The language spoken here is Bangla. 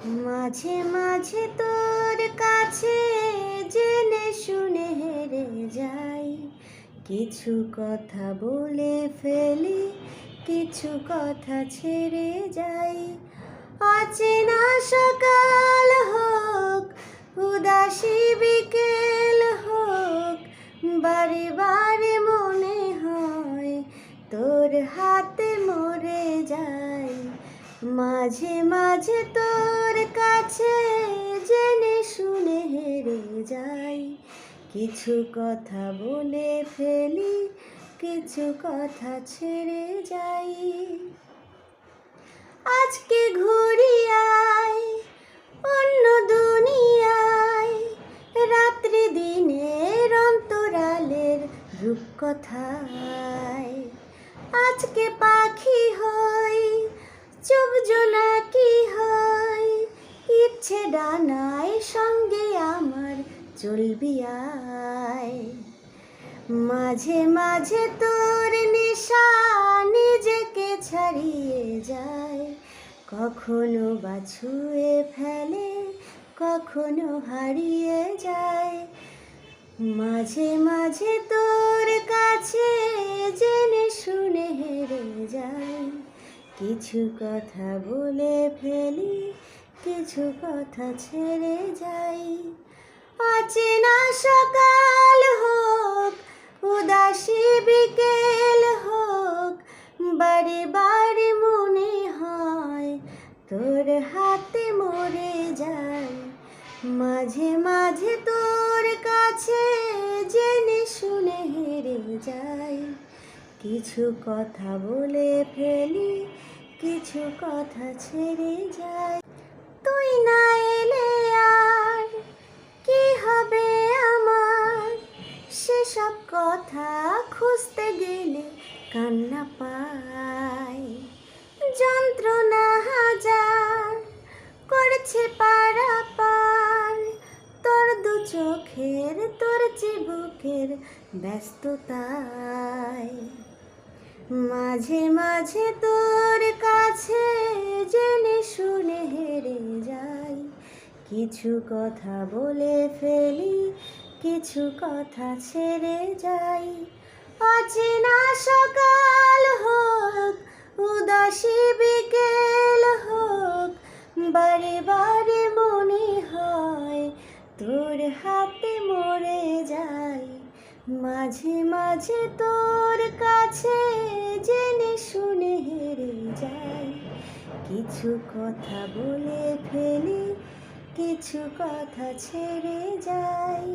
মাঝে মাঝে তোর কাছে জেনে শুনে হেরে যাই, কিছু কথা বলে ফেলি, কিছু কথা ছেড়ে যাই। অচেনা সকাল হোক, উদাসী বিকেল হোক, বারে বারে মনে হয় তোর হাতে মরে যাই। মাঝে মাঝে তোর কাছে জেনে শুনে হেরে যাই, কিছু কথা বলে ফেলি, কিছু কথা ছেড়ে যাই। আজকে ঘুরি আয় অন্য দুনিয়ায়, রাত্রি দিনের অন্তরালের রূপকথায়। আজকে পাখি হই, চুপ জোনাকি হই, ইচ্ছে ডানায় সঙ্গে আমার চলবি আয়। মাঝে মাঝে তোর নেশা নিজেকে ছাড়িয়ে যায়, কখনো বা ছুঁয়ে ফেলে, কখনো হারিয়ে যায়। মাঝে মাঝে তোর কাছে জেনে শুনে হেরে যাই, কিছু কথা বলে ফেলি, কিছু কথা ছেড়ে যাই। অচেনা সকাল হোক, উদাসী বিকেল হোক, বারে বারে মনে হয় তোর হাতে মরে যাই। মাঝে মাঝে তোর কাছে জেনে শুনে হেরে যাই, কিছু কথা বলে ফেলি, কিছু কথা ছেড়ে যাই। তুই না এলে আর কি হবে আমার, সেসব কথা খুঁজতে গেলে কান্না পাই। যন্ত্রণা হাজার করছে পারাপার, তোর দু চোখের, তোর চিবুকের ব্যস্ততায়। মাঝে মাঝে তোর কাছে জেনে শুনে হেরে যাই, কিছু কথা বলে ফেলি, কিছু কথা ছেড়ে যাই। অচেনা সকাল হোক, উদাসী বিকেল হোক, বারে বারে মনে হয় তোর হাতে মরে যাই। মাঝে মাঝে তোর কাছে জেনে শুনে হেরে যাই, কিছু কথা বলে ফেলি, কিছু কথা ছেড়ে যাই।